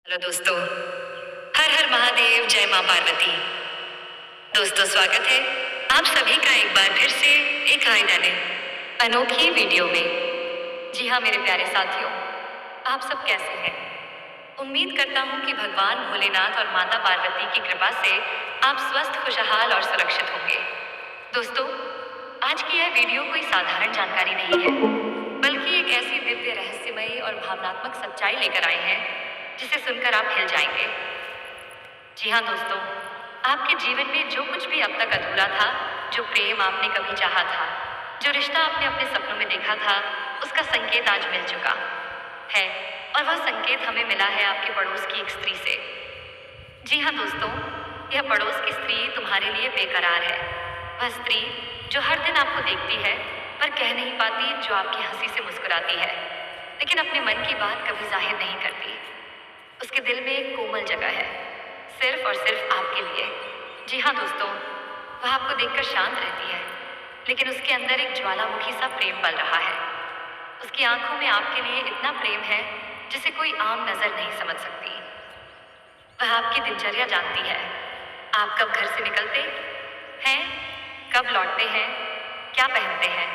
Hello दोस्तों। हर हर महादेव, जय मां पार्वती। दोस्तों, स्वागत है आप सभी का एक बार फिर से एक आइडेंटिटी अनोखी वीडियो में। जी हाँ मेरे प्यारे साथियों, आप सब कैसे हैं? उम्मीद करता हूँ कि भगवान भोलेनाथ और माता पार्वती की कृपा से आप स्वस्थ, खुशहाल और सुरक्षित होंगे। दोस्तों, आज की यह वीडियो कोई साधारण जानकारी नहीं है, बल्कि एक ऐसी दिव्य, रहस्यमयी और भावनात्मक सच्चाई लेकर आए हैं जिसे सुनकर आप हिल जाएंगे। जी हाँ दोस्तों, आपके जीवन में जो कुछ भी अब तक अधूरा था, जो प्रेम आपने कभी चाहा था, जो रिश्ता आपने अपने सपनों में देखा था, उसका संकेत आज मिल चुका है। और वह संकेत हमें मिला है आपके पड़ोस की एक स्त्री से। जी हाँ दोस्तों, यह पड़ोस की स्त्री तुम्हारे लिए बेकरार है। वह स्त्री जो हर दिन आपको देखती है पर कह नहीं पाती, जो आपकी हंसी से मुस्कुराती है लेकिन अपने मन की बात कभी जाहिर नहीं करती। उसके दिल में एक कोमल जगह है, सिर्फ और सिर्फ आपके लिए। जी हाँ दोस्तों, वह आपको देखकर शांत रहती है, लेकिन उसके अंदर एक ज्वालामुखी सा प्रेम पल रहा है। उसकी आंखों में आपके लिए इतना प्रेम है जिसे कोई आम नजर नहीं समझ सकती। वह आपकी दिनचर्या जानती है, आप कब घर से निकलते हैं, कब लौटते हैं, क्या पहनते हैं,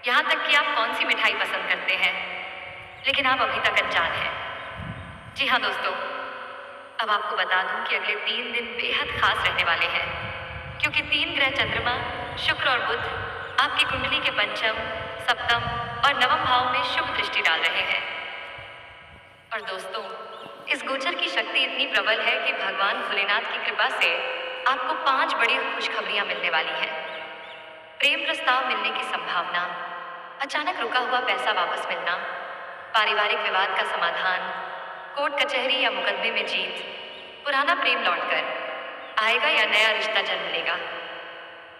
यहाँ तक कि आप कौन सी मिठाई पसंद करते हैं, लेकिन आप अभी तक अनजान हैं। जी हाँ दोस्तों, अब आपको बता दूं कि अगले 3 दिन बेहद खास रहने वाले हैं, क्योंकि 3 ग्रह चंद्रमा, शुक्र और बुध आपकी कुंडली के पंचम, सप्तम और नवम भाव में शुभ दृष्टि डाल रहे हैं। और दोस्तों, इस गोचर की शक्ति इतनी प्रबल है कि भगवान भोलेनाथ की कृपा से आपको 5 बड़ी खुशखबरियां मिलने वाली हैं। प्रेम प्रस्ताव मिलने की संभावना, अचानक रुका हुआ पैसा वापस मिलना, पारिवारिक विवाद का समाधान, कोर्ट कचहरी या मुकदमे में जीत, पुराना प्रेम लौटकर आएगा या नया रिश्ता जन्म लेगा।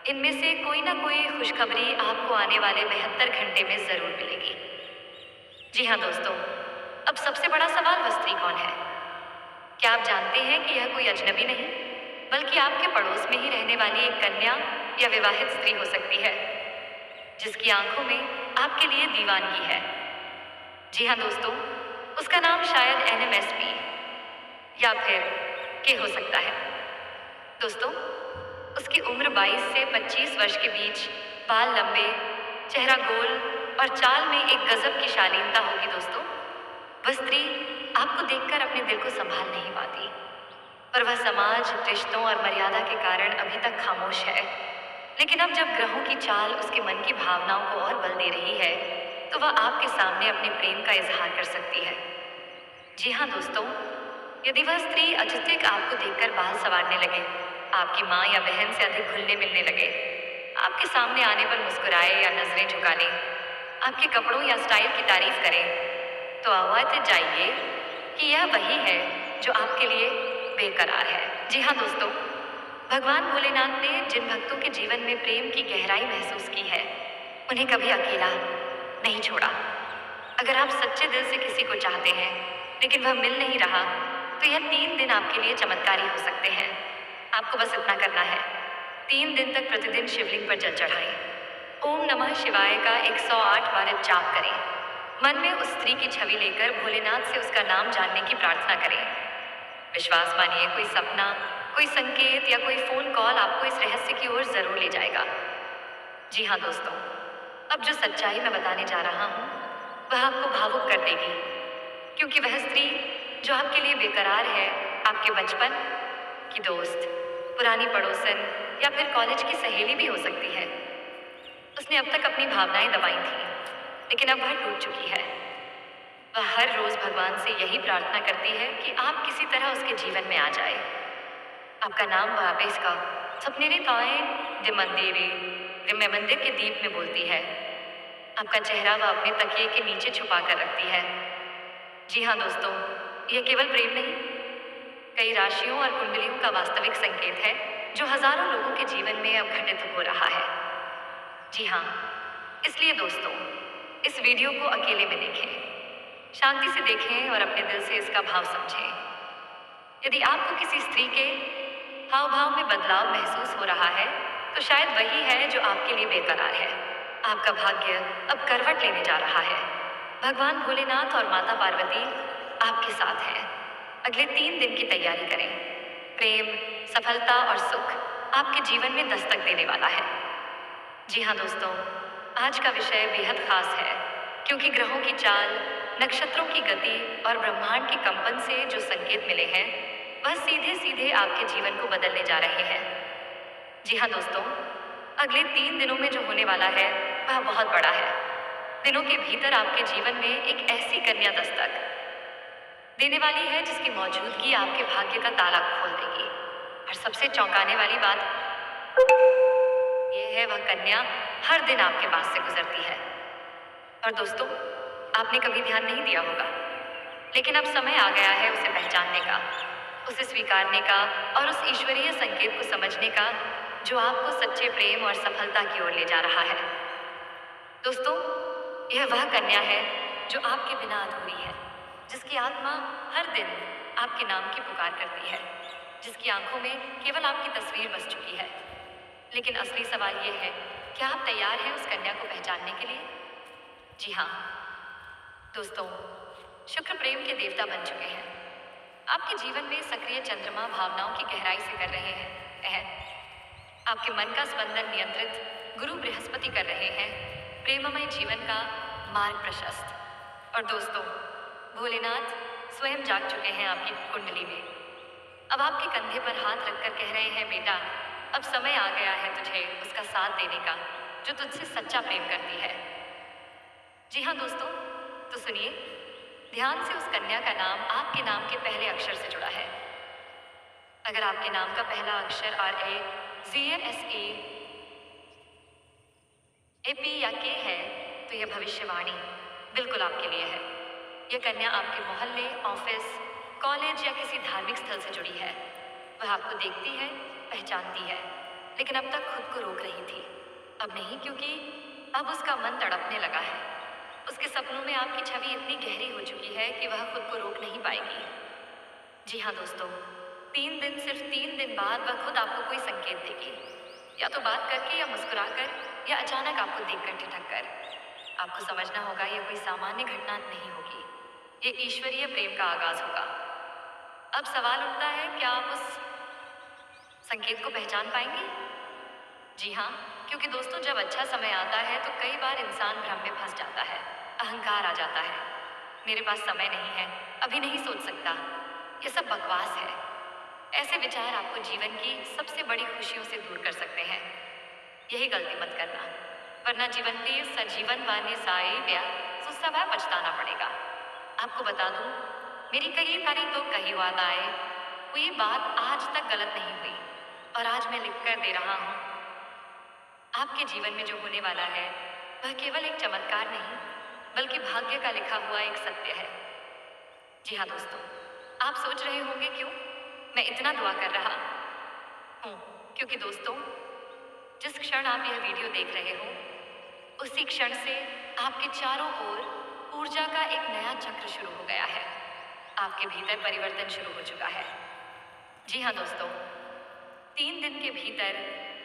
इनमें से कोई ना कोई खुशखबरी आपको आने वाले 72 घंटे में जरूर मिलेगी। जी हाँ दोस्तों, अब सबसे बड़ा सवाल, वह स्त्री कौन है? क्या आप जानते हैं कि यह कोई अजनबी नहीं, बल्कि आपके पड़ोस में ही रहने वाली एक कन्या या विवाहित स्त्री हो सकती है, जिसकी आंखों में आपके लिए दीवानगी है। जी हाँ दोस्तों, उसका नाम शायद NMSP या फिर के हो सकता है। दोस्तों, उसकी उम्र 22 से 25 वर्ष के बीच, बाल लंबे, चेहरा गोल और चाल में एक गजब की शालीनता होगी। दोस्तों, वह स्त्री आपको देखकर अपने दिल को संभाल नहीं पाती, पर वह समाज, रिश्तों और मर्यादा के कारण अभी तक खामोश है। लेकिन अब जब ग्रहों की चाल उसके मन की भावनाओं को और बल दे रही है, तो वह आपके सामने अपने प्रेम का इजहार कर सकती है। जी हाँ दोस्तों, यदि वह स्त्री अचानक आपको देखकर बाल संवारने लगे, आपकी माँ या बहन से अधिक घुलने मिलने लगे, आपके सामने आने पर मुस्कुराए या नजरें झुका ले, आपके कपड़ों या स्टाइल की तारीफ करे, तो आवाज जाइए कि यह वही है जो आपके लिए बेकरार है। जी हाँ दोस्तों, भगवान भोलेनाथ ने जिन भक्तों के जीवन में प्रेम की गहराई महसूस की है, उन्हें कभी अकेला नहीं छोड़ा। अगर आप सच्चे दिल से किसी को चाहते हैं लेकिन वह मिल नहीं रहा, तो यह 3 दिन आपके लिए चमत्कारी हो सकते हैं। आपको बस इतना करना है, 3 दिन तक प्रतिदिन शिवलिंग पर जल चढ़ाएं, ओम नमः शिवाय का 108 बार जाप करें, मन में उस स्त्री की छवि लेकर भोलेनाथ से उसका नाम जानने की प्रार्थना करें। विश्वास मानिए, कोई सपना, कोई संकेत या कोई फोन कॉल आपको इस रहस्य की ओर जरूर ले जाएगा। जी हाँ दोस्तों, अब जो सच्चाई मैं बताने जा रहा हूँ, वह आपको भावुक कर देगी, क्योंकि वह स्त्री जो आपके लिए बेकरार है, आपके बचपन की दोस्त, पुरानी पड़ोसन या फिर कॉलेज की सहेली भी हो सकती है। उसने अब तक अपनी भावनाएं दबाई थी, लेकिन अब वह टूट चुकी है। वह हर रोज भगवान से यही प्रार्थना करती है कि आप किसी तरह उसके जीवन में आ जाए। आपका नाम वह आवेश का सपनेरे ताए दे मंदिरे मैं मंदिर के दीप में बोलती है। आपका चेहरा वह अपने तकिए के नीचे छुपा कर रखती है। जी हाँ दोस्तों, यह केवल प्रेम नहीं, कई राशियों और कुंडलियों का वास्तविक संकेत है, जो हजारों लोगों के जीवन में अब घटित हो रहा है। जी हाँ, इसलिए दोस्तों, इस वीडियो को अकेले में देखें, शांति से देखें और अपने दिल से इसका भाव समझें। यदि आपको किसी स्त्री के हाव भाव में बदलाव महसूस हो रहा है, तो शायद वही है जो आपके लिए बेकरार है। आपका भाग्य अब करवट लेने जा रहा है। भगवान भोलेनाथ और माता पार्वती आपके साथ हैं। अगले 3 दिन की तैयारी करें। प्रेम, सफलता और सुख आपके जीवन में दस्तक देने वाला है। जी हाँ दोस्तों, आज का विषय बेहद खास है क्योंकि ग्रहों की चाल, नक्षत्रों की गति और ब्रह्मांड के कंपन से जो संकेत मिले हैं, वह सीधे सीधे आपके जीवन को बदलने जा रहे हैं। जी हाँ दोस्तों, अगले 3 दिनों में जो होने वाला है वह बहुत बड़ा है। दिनों के भीतर आपके जीवन में एक ऐसी कन्या दस्तक देने वाली है जिसकी मौजूदगी आपके भाग्य का ताला खोल देगी। और सबसे चौंकाने वाली बात यह है, वह कन्या हर दिन आपके पास से गुजरती है। और दोस्तों, आपने कभी ध्यान नहीं दिया होगा, लेकिन अब समय आ गया है उसे पहचानने का, उसे स्वीकारने का और उस ईश्वरीय संकेत को समझने का जो आपको सच्चे प्रेम और सफलता की ओर ले जा रहा है। दोस्तों, यह वह कन्या है जो आपके बिना अधूरी है, जिसकी आत्मा हर दिन आपके नाम की पुकार करती है, जिसकी आंखों में केवल आपकी तस्वीर बस चुकी है। लेकिन असली सवाल यह है, क्या आप तैयार हैं उस कन्या को पहचानने के लिए? जी हाँ दोस्तों, शुक्र प्रेम के देवता बन चुके हैं। आपके जीवन में सक्रिय चंद्रमा भावनाओं की गहराई से कर रहे हैं ऐड। आपके मन का स्पंदन नियंत्रित गुरु बृहस्पति कर रहे हैं प्रेममय जीवन का मार्ग प्रशस्त। और दोस्तों, भोलेनाथ स्वयं जाग चुके हैं आपकी कुंडली में। अब आपके कंधे पर हाथ रखकर कह रहे हैं, बेटा, अब समय आ गया है तुझे उसका साथ देने का जो तुझसे सच्चा प्रेम करती है। जी हाँ दोस्तों, तो सुनिए ध्यान से, उस कन्या का नाम आपके नाम के पहले अक्षर से जुड़ा है। अगर आपके नाम का पहला अक्षर RAZNSA AP या K है तो यह भविष्यवाणी बिल्कुल आपके लिए है। यह कन्या आपके मोहल्ले, ऑफिस, कॉलेज या किसी धार्मिक स्थल से जुड़ी है। वह आपको देखती है, पहचानती है, लेकिन अब तक खुद को रोक रही थी। अब नहीं, क्योंकि अब उसका मन तड़पने लगा है। उसके सपनों में आपकी छवि इतनी गहरी हो चुकी है कि वह खुद को रोक नहीं पाएगी। जी हाँ दोस्तों, 3 दिन, सिर्फ 3 दिन बाद वह खुद आपको कोई संकेत देगी, या तो बात करके, या मुस्कुराकर, या अचानक आपको देखकर ठिठक कर। आपको समझना होगा, यह कोई सामान्य घटना नहीं होगी, ये ईश्वरीय प्रेम का आगाज होगा। अब सवाल उठता है, क्या आप उस संकेत को पहचान पाएंगे? जी हाँ, क्योंकि दोस्तों, जब अच्छा समय आता है तो कई बार इंसान भ्रम में फंस जाता है, अहंकार आ जाता है। मेरे पास समय नहीं है, अभी नहीं सोच सकता, यह सब बकवास है। ऐसे विचार आपको जीवन की सबसे बड़ी खुशियों से दूर कर सकते हैं। यही गलती मत करना, वरना जीवन के सजीवन वाने साए ब्या सुसवा पछताना पड़ेगा। आपको बता दूं, मेरी कई सारी तो कही वादाएं हुई बात आज तक गलत नहीं हुई, और आज मैं लिख कर दे रहा हूं। आपके जीवन में जो होने वाला है वह केवल एक चमत्कार नहीं, बल्कि भाग्य का लिखा हुआ एक सत्य है। जी हाँ दोस्तों, आप सोच रहे होंगे, क्यों मैं इतना दुआ कर रहा हूँ? क्योंकि दोस्तों, जिस क्षण आप यह वीडियो देख रहे हो, उसी क्षण से आपके चारों ओर ऊर्जा का एक नया चक्र शुरू हो गया है। आपके भीतर परिवर्तन शुरू हो चुका है। जी हाँ दोस्तों, 3 दिन के भीतर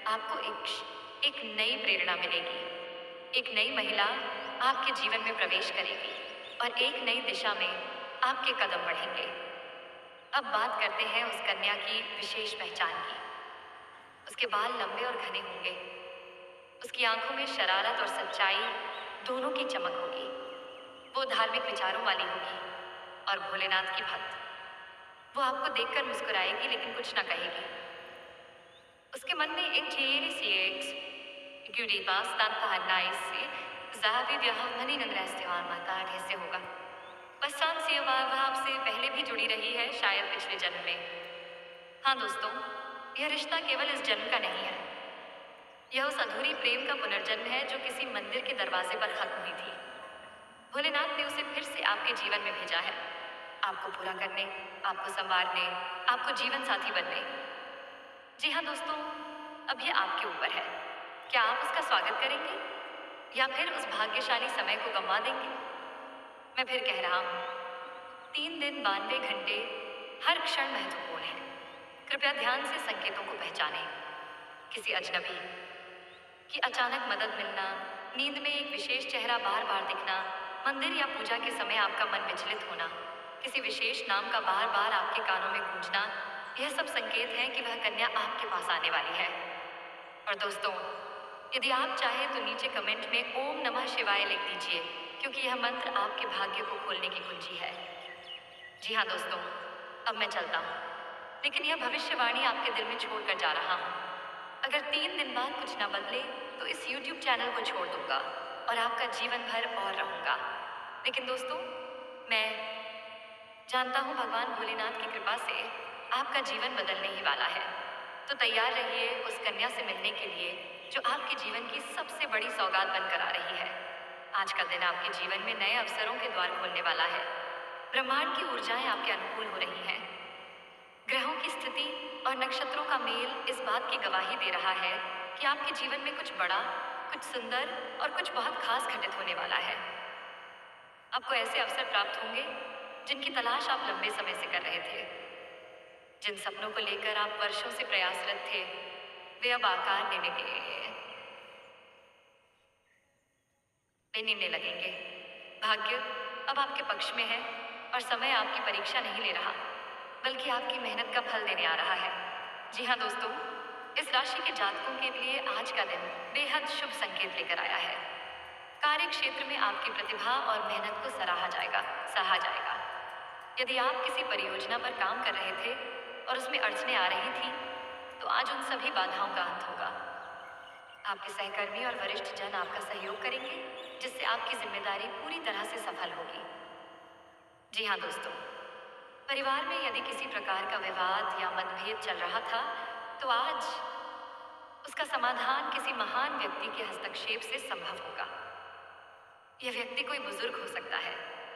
आपको एक नई प्रेरणा मिलेगी। एक नई महिला आपके जीवन में प्रवेश करेगी और एक नई दिशा में आपके कदम बढ़ेंगे। अब बात करते हैं उस कन्या की विशेष पहचान की। उसके बाल लंबे और घने होंगे, उसकी आंखों में शरारत और सच्चाई दोनों की चमक होगी। वो धार्मिक विचारों वाली होगी और भोलेनाथ की भक्त। वो आपको देखकर मुस्कुराएगी, लेकिन कुछ ना कहेगी। उसके मन में एक चेरी सी होगा। पश्चात से वह आपसे पहले भी जुड़ी रही है, शायद पिछले जन्म में। हाँ दोस्तों, यह रिश्ता केवल इस जन्म का नहीं है, यह उस अधूरी प्रेम का पुनर्जन्म है जो किसी मंदिर के दरवाजे पर खत्म हुई थी। भोलेनाथ ने उसे फिर से आपके जीवन में भेजा है, आपको पूरा करने, आपको संवारने, आपको जीवन साथी बनने। जी हाँ दोस्तों, अब ये आपके ऊपर है। क्या आप उसका स्वागत करेंगे या फिर उस भाग्यशाली समय को गंवा देंगे? मैं फिर कह रहा हूँ, 3 दिन 92 घंटे, हर क्षण महत्वपूर्ण है। कृपया ध्यान से संकेतों को पहचानें। किसी अजनबी की अचानक मदद मिलना, नींद में एक विशेष चेहरा बार बार दिखना, मंदिर या पूजा के समय आपका मन विचलित होना, किसी विशेष नाम का बार बार आपके कानों में गूंजना, यह सब संकेत हैं कि वह कन्या आपके पास आने वाली है। और दोस्तों, यदि आप चाहें तो नीचे कमेंट में ओम नमः शिवाय लिख दीजिए, क्योंकि यह मंत्र आपके भाग्य को खोलने की कुंजी है। जी हाँ दोस्तों, अब मैं चलता हूँ, लेकिन यह भविष्यवाणी आपके दिल में छोड़कर जा रहा हूँ। अगर 3 दिन बाद कुछ न बदले तो इस YouTube चैनल को छोड़ दूंगा और आपका जीवन भर और रहूंगा। लेकिन दोस्तों, मैं जानता हूँ भगवान भोलेनाथ की कृपा से आपका जीवन बदलने ही वाला है। तो तैयार रहिए उस कन्या से मिलने के लिए जो आपके जीवन की सबसे बड़ी सौगात बनकर आ रही है। आज का दिन आपके जीवन में नए अवसरों के द्वार खोलने वाला है। ब्रह्मांड की ऊर्जाएं आपके अनुकूल हो रही हैं। ग्रहों की स्थिति और नक्षत्रों का मेल इस बात की गवाही दे रहा है कि आपके जीवन में कुछ बड़ा, कुछ सुंदर और कुछ बहुत खास घटित होने वाला है। आपको ऐसे अवसर प्राप्त होंगे जिनकी तलाश आप लंबे समय से कर रहे थे। जिन सपनों को लेकर आप वर्षों से प्रयासरत थे, वे अब आकार लेने लगेंगे। भाग्य अब आपके पक्ष में है और समय आपकी परीक्षा नहीं ले रहा, बल्कि आपकी मेहनत का फल देने आ रहा है। जी हाँ दोस्तों, इस राशि के जातकों के लिए आज का दिन बेहद शुभ संकेत लेकर आया है। कार्य क्षेत्र में आपकी प्रतिभा और मेहनत को सराहा जाएगा। यदि आप किसी परियोजना पर काम कर रहे थे और उसमें अड़चनें आ रही थी, तो आज उन सभी बाधाओं का अंत होगा। आपके सहकर्मी और वरिष्ठ जन आपका सहयोग करेंगे, जिससे आपकी जिम्मेदारी पूरी तरह से सफल होगी। जी हाँ दोस्तों, परिवार में यदि किसी प्रकार का विवाद या मतभेद चल रहा था, तो आज उसका समाधान किसी महान व्यक्ति के हस्तक्षेप से संभव होगा। यह व्यक्ति कोई बुजुर्ग हो सकता है,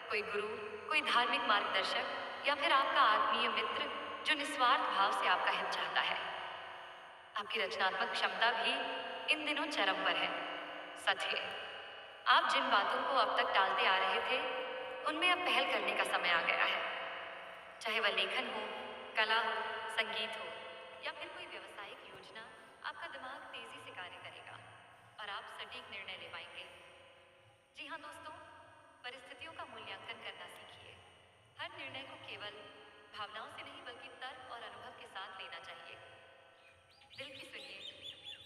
कोई गुरु, कोई धार्मिक मार्गदर्शक या फिर आपका आत्मीय मित्र जो निस्वार्थ भाव से आपका हित चाहता है। आपकी रचनात्मक क्षमता भी इन दिनों चरम पर है। सच है, आप जिन बातों को अब तक टालते आ रहे थे, उनमें अब पहल करने का समय आ गया है। चाहे वह लेखन हो, कला हो, संगीत हो या फिर कोई व्यावसायिक योजना, आपका दिमाग तेजी से कार्य करेगा और आप सटीक निर्णय ले पाएंगे। जी हाँ दोस्तों, परिस्थितियों का मूल्यांकन करना सीखिए। हर निर्णय को केवल भावनाओं से नहीं बल्कि तर्क और अनुभव के साथ लेना चाहिए। दिल की सुनिए,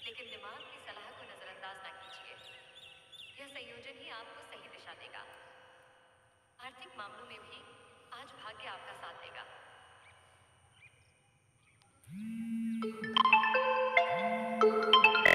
लेकिन दिमाग की सलाह को नजरअंदाज ना कीजिए। यह संयोजन ही आपको सही दिशा देगा। आर्थिक मामलों में भी आज भाग्य आपका साथ देगा।